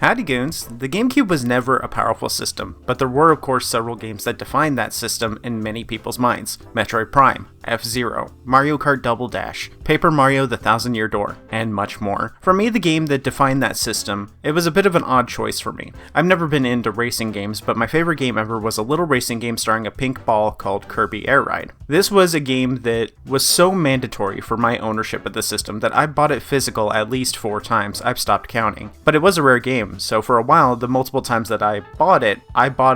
Howdy goons, the GameCube was never a powerful system, but there were of course several games that defined that system in many people's minds. Metroid Prime, F-Zero, Mario Kart Double Dash, Paper Mario The Thousand Year Door, and much more. For me, the game that defined that system, it was a bit of an odd choice for me. I've never been into racing games, but my favorite game ever was a little racing game starring a pink ball called Kirby Air Ride. This was a game that was so mandatory for my ownership of the system that I bought it physical at least 4 times. I've stopped counting. But it was a rare game, so for a while, the multiple times that I bought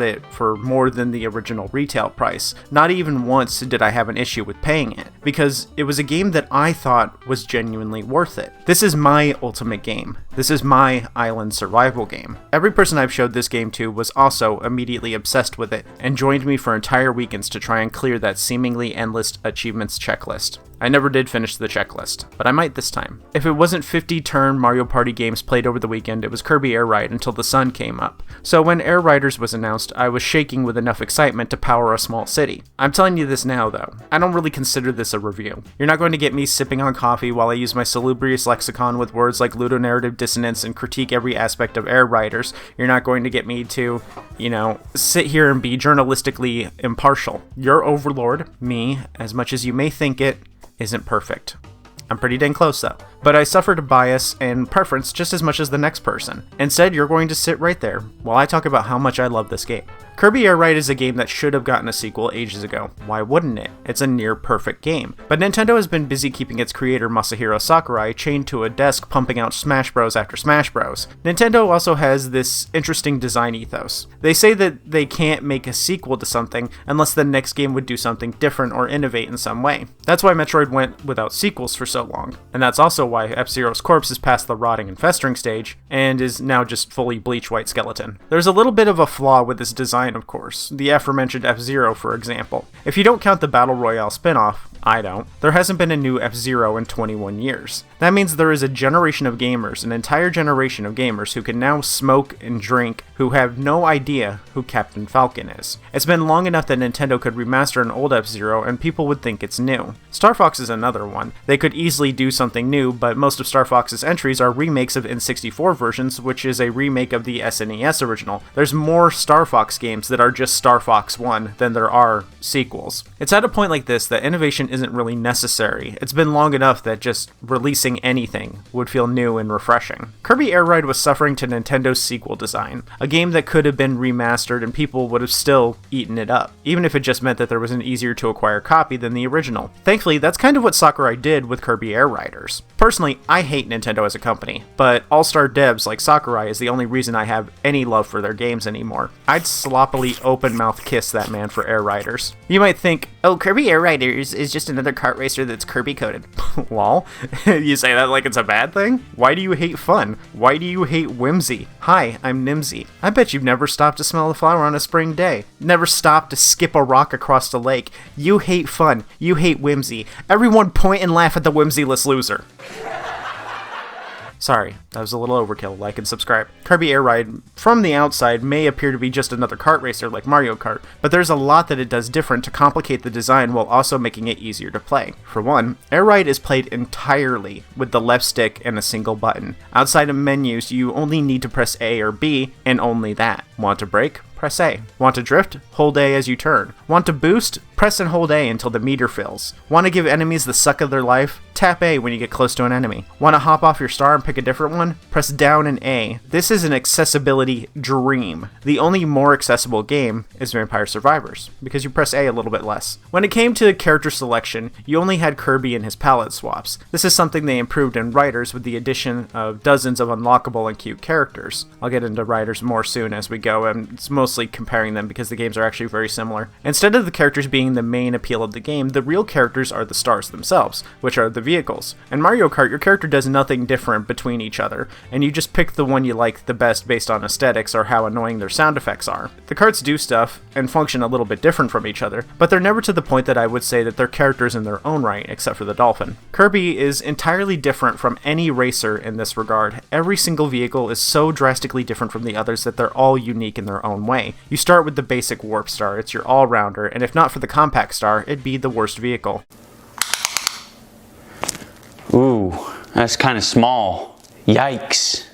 it for more than the original retail price. Not even once did I have an issue with paying it, because it was a game that I thought was genuinely worth it. This is my ultimate game. This is my island survival game. Every person I've showed this game to was also immediately obsessed with it and joined me for entire weekends to try and clear that seemingly endless achievements checklist. I never did finish the checklist, but I might this time. If it wasn't 50 turn Mario Party games played over the weekend, it was Kirby Air Ride until the sun came up. So when Air Riders was announced, I was shaking with enough excitement to power a small city. I'm telling you this now though, I don't really consider this a review. You're not going to get me sipping on coffee while I use my salubrious lexicon with words like ludonarrative dissonance and critique every aspect of Air Riders. You're not going to get me to, sit here and be journalistically impartial. Your Overlord, me, as much as you may think it, isn't perfect. I'm pretty dang close though. But I suffered bias and preference just as much as the next person. Instead, you're going to sit right there while I talk about how much I love this game. Kirby Air Ride is a game that should have gotten a sequel ages ago. Why wouldn't it? It's a near perfect game. But Nintendo has been busy keeping its creator Masahiro Sakurai chained to a desk pumping out Smash Bros after Smash Bros. Nintendo also has this interesting design ethos. They say that they can't make a sequel to something unless the next game would do something different or innovate in some way. That's why Metroid went without sequels for so long. And that's also why F-Zero's corpse is past the rotting and festering stage and is now just fully bleach white skeleton. There's a little bit of a flaw with this design, of course, the aforementioned F-Zero for example. If you don't count the Battle Royale spin-off, I don't, there hasn't been a new F-Zero in 21 years. That means there is a generation of gamers, an entire generation of gamers who can now smoke and drink who have no idea who Captain Falcon is. It's been long enough that Nintendo could remaster an old F-Zero and people would think it's new. Star Fox is another one. They could easily do something new, but most of Star Fox's entries are remakes of N64 versions, which is a remake of the SNES original. There's more Star Fox games that are just Star Fox 1 than there are sequels. It's at a point like this that innovation isn't really necessary. It's been long enough that just releasing anything would feel new and refreshing. Kirby Air Ride was suffering to Nintendo's sequel design, a game that could have been remastered and people would have still eaten it up, even if it just meant that there was an easier to acquire copy than the original. Thankfully, that's kind of what Sakurai did with Kirby Air Riders. Personally, I hate Nintendo as a company, but all-star devs like Sakurai is the only reason I have any love for their games anymore. I'd sloppily open-mouth kiss that man for Air Riders. You might think, oh, Kirby Air Riders is just another kart racer that's Kirby-coded. Lol. You say that like it's a bad thing? Why do you hate fun? Why do you hate whimsy? Hi, I'm Nimzy. I bet you've never stopped to smell a flower on a spring day. Never stopped to skip a rock across a lake. You hate fun. You hate whimsy. Everyone point and laugh at the whimsyless loser. Sorry, that was a little overkill. Like and subscribe. Kirby Air Ride, from the outside, may appear to be just another kart racer like Mario Kart, but there's a lot that it does different to complicate the design while also making it easier to play. For one, Air Ride is played entirely with the left stick and a single button. Outside of menus, you only need to press A or B, and only that. Want to brake? Press A. Want to drift? Hold A as you turn. Want to boost? Press and hold A until the meter fills. Want to give enemies the suck of their life? Tap A when you get close to an enemy. Want to hop off your star and pick a different one? Press down and A. This is an accessibility dream. The only more accessible game is Vampire Survivors, because you press A little bit less. When it came to character selection, you only had Kirby and his palette swaps. This is something they improved in Riders with the addition of dozens of unlockable and cute characters. I'll get into Riders more soon as we go, and it's mostly comparing them because the games are actually very similar. Instead of the characters being the main appeal of the game, the real characters are the stars themselves, which are the vehicles. In Mario Kart, your character does nothing different between each other, and you just pick the one you like the best based on aesthetics or how annoying their sound effects are. The karts do stuff and function a little bit different from each other, but they're never to the point that I would say that they're characters in their own right, except for the dolphin. Kirby is entirely different from any racer in this regard. Every single vehicle is so drastically different from the others that they're all unique in their own way. You start with the basic Warp Star, it's your all-rounder, and if not for the Compact Star, it'd be the worst vehicle. Ooh, that's kind of small. Yikes.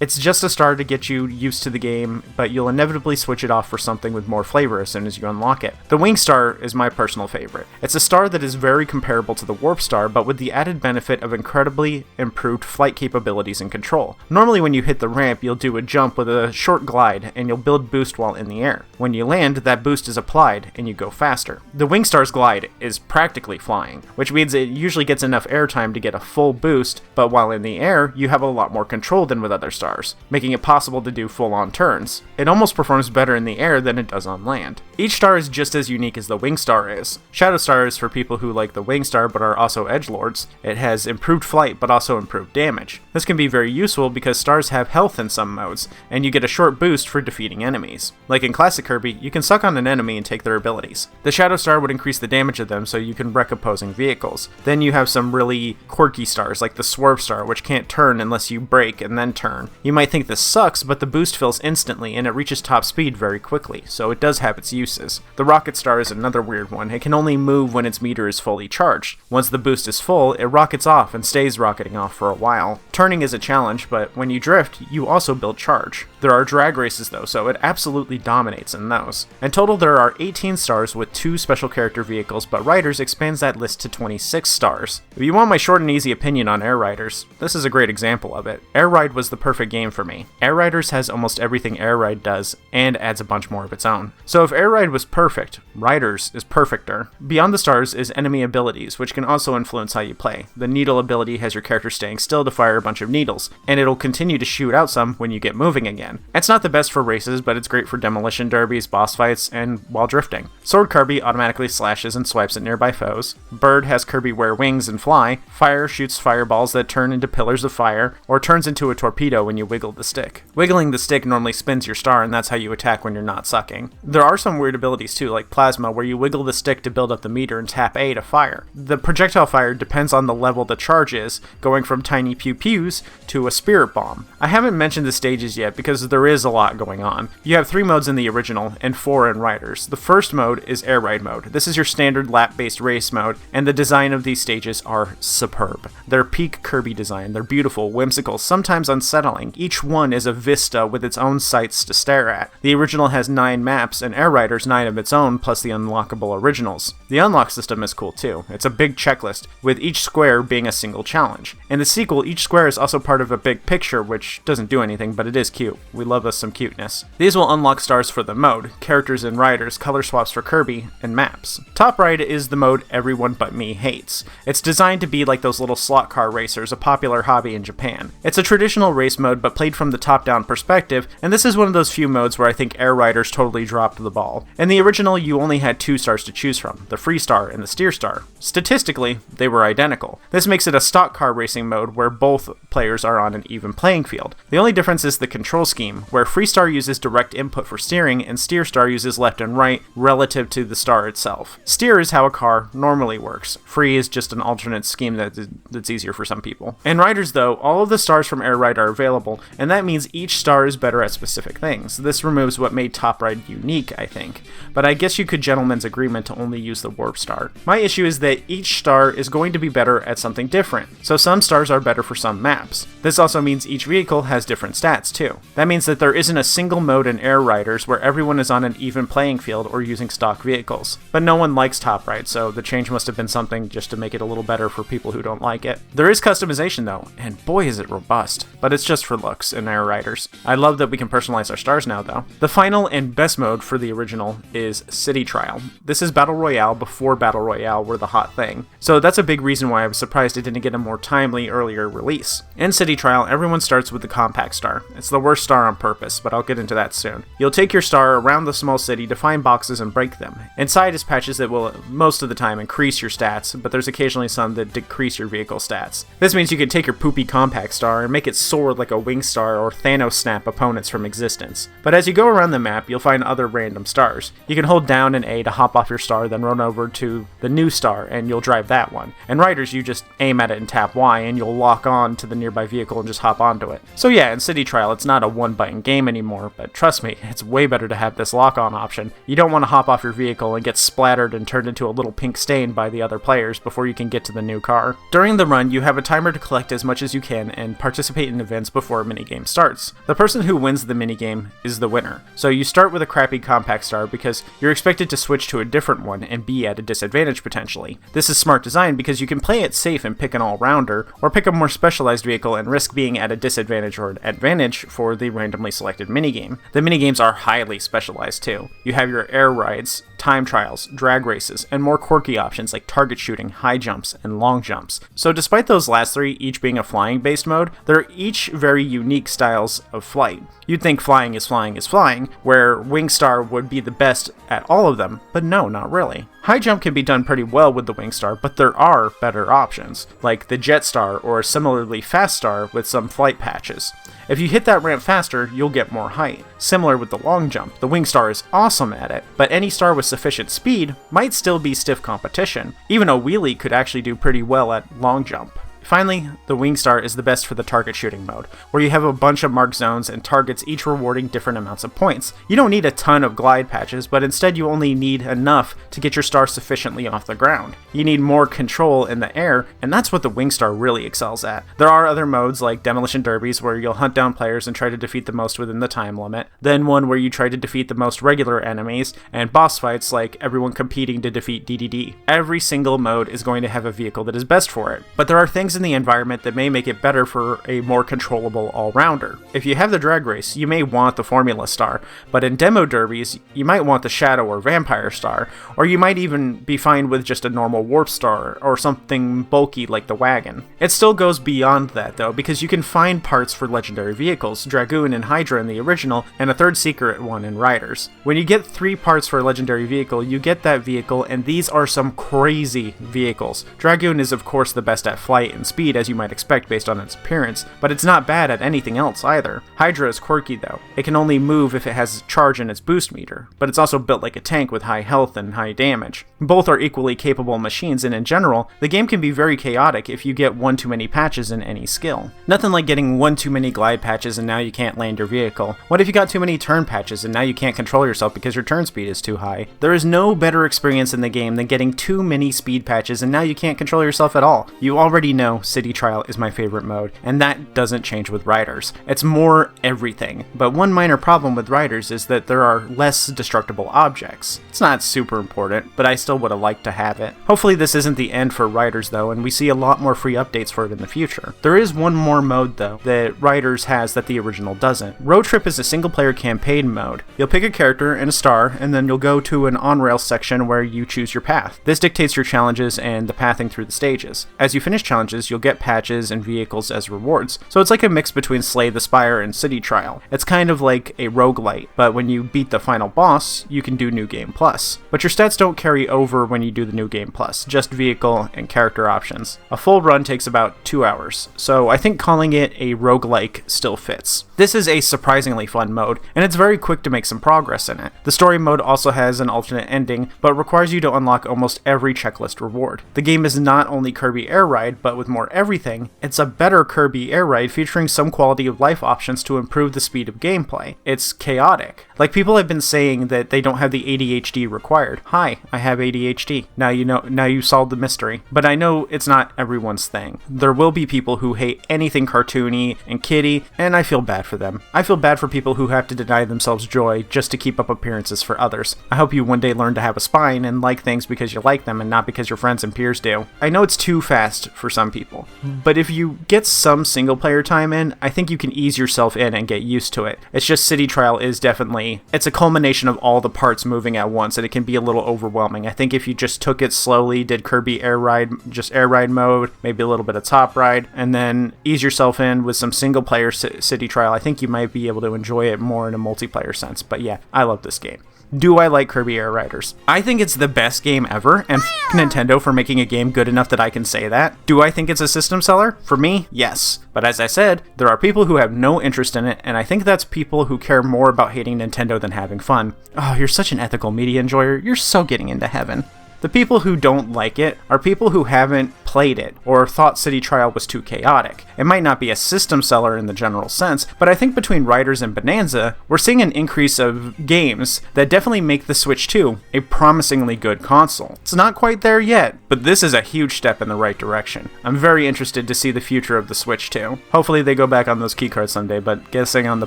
It's just a star to get you used to the game, but you'll inevitably switch it off for something with more flavor as soon as you unlock it. The Wing Star is my personal favorite. It's a star that is very comparable to the Warp Star, but with the added benefit of incredibly improved flight capabilities and control. Normally when you hit the ramp, you'll do a jump with a short glide, and you'll build boost while in the air. When you land, that boost is applied, and you go faster. The Wing Star's glide is practically flying, which means it usually gets enough airtime to get a full boost, but while in the air, you have a lot more control than with other stars, making it possible to do full-on turns. It almost performs better in the air than it does on land. Each star is just as unique as the Wing Star is. Shadow Star is for people who like the Wing Star but are also edgelords. It has improved flight but also improved damage. This can be very useful because stars have health in some modes, and you get a short boost for defeating enemies. Like in Classic Kirby, you can suck on an enemy and take their abilities. The Shadow Star would increase the damage of them so you can wreck opposing vehicles. Then you have some really quirky stars like the Swerve Star, which can't turn unless you brake and then turn. You might think this sucks, but the boost fills instantly and it reaches top speed very quickly, so it does have its uses. The Rocket Star is another weird one. It can only move when its meter is fully charged. Once the boost is full, it rockets off and stays rocketing off for a while. Turning is a challenge, but when you drift, you also build charge. There are drag races though, so it absolutely dominates in those. In total, there are 18 stars with 2 special character vehicles, but Riders expands that list to 26 stars. If you want my short and easy opinion on Air Riders, this is a great example of it. Air Ride was the perfect game for me. Air Riders has almost everything Air Ride does, and adds a bunch more of its own. So if Air Ride was perfect, Riders is perfecter. Beyond the stars is enemy abilities, which can also influence how you play. The Needle ability has your character staying still to fire a bunch of needles, and it'll continue to shoot out some when you get moving again. It's not the best for races, but it's great for demolition derbies, boss fights, and while drifting. Sword Kirby automatically slashes and swipes at nearby foes. Bird has Kirby wear wings and fly. Fire shoots fireballs that turn into pillars of fire, or turns into a torpedo when you wiggle the stick. Wiggling the stick normally spins your star, and that's how you attack when you're not sucking. There are some weird abilities too, like Plasma, where you wiggle the stick to build up the meter and tap A to fire. The projectile fire depends on the level the charge is, going from tiny pew-pews to a spirit bomb. I haven't mentioned the stages yet because there is a lot going on. You have 3 modes in the original and 4 in Riders. The first mode is Air Ride mode. This is your standard lap-based race mode, and the design of these stages are superb. They're peak Kirby design. They're beautiful, whimsical, sometimes unsettling. Each one is a vista with its own sights to stare at. The original has 9 maps, and Air Riders 9 of its own, plus the unlockable originals. The unlock system is cool too. It's a big checklist, with each square being a single challenge. In the sequel, each square is also part of a big picture, which doesn't do anything, but it is cute. We love us some cuteness. These will unlock stars for the mode, characters and riders, color swaps for Kirby, and maps. Top Ride is the mode everyone but me hates. It's designed to be like those little slot car racers, a popular hobby in Japan. It's a traditional race mode, but played from the top-down perspective, and this is one of those few modes where I think Air Riders totally dropped the ball. In the original, you only had 2 stars to choose from, the Free Star and the Steer Star. Statistically, they were identical. This makes it a stock car racing mode where both players are on an even playing field. The only difference is the control scheme, where Free Star uses direct input for steering and Steer Star uses left and right relative to the star itself. Steer is how a car normally works. Free is just an alternate scheme that's easier for some people. In Riders though, all of the stars from Air Ride are available, and that means each star is better at specific things. This removes what made Top Ride unique, I think, but I guess you could gentleman's agreement to only use the Warp Star. My issue is that each star is going to be better at something different, so some stars are better for some maps. This also means each vehicle has different stats too. That means that there isn't a single mode in Air Riders where everyone is on an even playing field or using stock vehicles. But no one likes Top Ride, so the change must have been something just to make it a little better for people who don't like it. There is customization though, and boy is it robust, but it's just for looks in Air Riders. I love that we can personalize our stars now though. The final and best mode for the original is City Trial. This is Battle Royale before Battle Royale were the hot thing, so that's a big reason why I was surprised it didn't get a more timely earlier release. In City Trial, everyone starts with the Compact Star. It's the worst star on purpose, but I'll get into that soon. You'll take your star around the small city to find boxes and break them. Inside is patches that will most of the time increase your stats, but there's occasionally some that decrease your vehicle stats. This means you can take your poopy Compact Star and make it soar like a Wing Star or Thanos snap opponents from existence. But as you go around the map, you'll find other random stars. You can hold down and A to hop off your star, then run over to the new star, and you'll drive that one. In Riders, you just aim at it and tap Y, and you'll lock on to the nearby vehicle and just hop onto it. So yeah, in City Trial, it's not a one-button game anymore, but trust me, it's way better to have this lock-on option. You don't want to hop off your vehicle and get splattered and turned into a little pink stain by the other players before you can get to the new car. During the run, you have a timer to collect as much as you can and participate in events before before a minigame starts. The person who wins the minigame is the winner. So you start with a crappy compact star because you're expected to switch to a different one and be at a disadvantage potentially. This is smart design because you can play it safe and pick an all-rounder, or pick a more specialized vehicle and risk being at a disadvantage or an advantage for the randomly selected minigame. The minigames are highly specialized too. You have your air rides, time trials, drag races, and more quirky options like target shooting, high jumps, and long jumps. So despite those last three each being a flying-based mode, they're each very unique styles of flight. You'd think flying is flying is flying, where Wingstar would be the best at all of them, but no, not really. High jump can be done pretty well with the Wingstar, but there are better options, like the Jetstar or a similarly fast star with some flight patches. If you hit that ramp faster, you'll get more height. Similar with the long jump, the Wingstar is awesome at it, but any star with sufficient speed might still be stiff competition. Even a wheelie could actually do pretty well at long jump. Finally, the Wingstar is the best for the target shooting mode, where you have a bunch of marked zones and targets each rewarding different amounts of points. You don't need a ton of glide patches, but instead you only need enough to get your star sufficiently off the ground. You need more control in the air, and that's what the Wingstar really excels at. There are other modes like Demolition Derbies where you'll hunt down players and try to defeat the most within the time limit, then one where you try to defeat the most regular enemies, and boss fights like everyone competing to defeat DDD. Every single mode is going to have a vehicle that is best for it, but there are things in the environment that may make it better for a more controllable all-rounder. If you have the drag race, you may want the Formula Star, but in demo derbies, you might want the Shadow or Vampire Star, or you might even be fine with just a normal Warp Star, or something bulky like the Wagon. It still goes beyond that though, because you can find parts for legendary vehicles, Dragoon and Hydra in the original, and a third secret one in Riders. When you get 3 parts for a legendary vehicle, you get that vehicle, and these are some crazy vehicles. Dragoon is of course the best at flight and speed, as you might expect based on its appearance, but it's not bad at anything else either. Hydra is quirky though. It can only move if it has charge in its boost meter, but it's also built like a tank with high health and high damage. Both are equally capable machines, and in general, the game can be very chaotic if you get one too many patches in any skill. Nothing like getting one too many glide patches and now you can't land your vehicle. What if you got too many turn patches and now you can't control yourself because your turn speed is too high? There is no better experience in the game than getting too many speed patches and now you can't control yourself at all. You already know City Trial is my favorite mode, and that doesn't change with Riders. It's more everything, but one minor problem with Riders is that there are less destructible objects. It's not super important, but I still would have liked to have it. Hopefully this isn't the end for Riders though, and we see a lot more free updates for it in the future. There is one more mode though that Riders has that the original doesn't. Road Trip is a single player campaign mode. You'll pick a character and a star, and then you'll go to an on-rail section where you choose your path. This dictates your challenges and the pathing through the stages. As you finish challenges, you'll get patches and vehicles as rewards, so it's like a mix between Slay the Spire and City Trial. It's kind of like a roguelite, but when you beat the final boss, you can do New Game Plus. But your stats don't carry over when you do the New Game Plus, just vehicle and character options. A full run takes about 2 hours, so I think calling it a roguelike still fits. This is a surprisingly fun mode, and it's very quick to make some progress in it. The story mode also has an alternate ending, but requires you to unlock almost every checklist reward. The game is not only Kirby Air Ride, but with more everything, it's a better Kirby Air Ride featuring some quality of life options to improve the speed of gameplay. It's chaotic. Like, people have been saying that they don't have the ADHD required. Hi, I have ADHD. Now you know, now you solved the mystery. But I know it's not everyone's thing. There will be people who hate anything cartoony and kiddie, and I feel bad for them. I feel bad for people who have to deny themselves joy just to keep up appearances for others. I hope you one day learn to have a spine and like things because you like them and not because your friends and peers do. I know it's too fast for some people, but if you get some single player time in, I think you can ease yourself in and get used to it. It's just City Trial is definitely, it's a culmination of all the parts moving at once, and it can be a little overwhelming. I think if you just took it slowly, did Kirby Air Ride, just Air Ride mode, maybe a little bit of Top Ride, and then ease yourself in with some single player City Trial, I think you might be able to enjoy it more in a multiplayer sense. But yeah, I love this game. Do I like Kirby Air Riders? I think it's the best game ever, and Nintendo for making a game good enough that I can say that. Do I think it's a system seller? For me, yes. But as I said, there are people who have no interest in it, and I think that's people who care more about hating Nintendo than having fun. Oh, you're such an ethical media enjoyer. You're so getting into heaven. The people who don't like it are people who haven't played it or thought City Trial was too chaotic. It might not be a system seller in the general sense, but I think between Riders and Bonanza, we're seeing an increase of games that definitely make the Switch 2 a promisingly good console. It's not quite there yet, but this is a huge step in the right direction. I'm very interested to see the future of the Switch 2. Hopefully they go back on those keycards someday, but guessing on the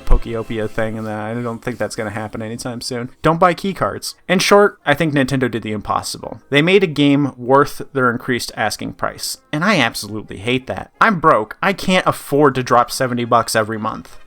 Pokeopia thing, and I don't think that's going to happen anytime soon. Don't buy keycards. In short, I think Nintendo did the impossible. They made a game worth their increased asking price, and I absolutely hate that. I'm broke. I can't afford to drop $70 every month.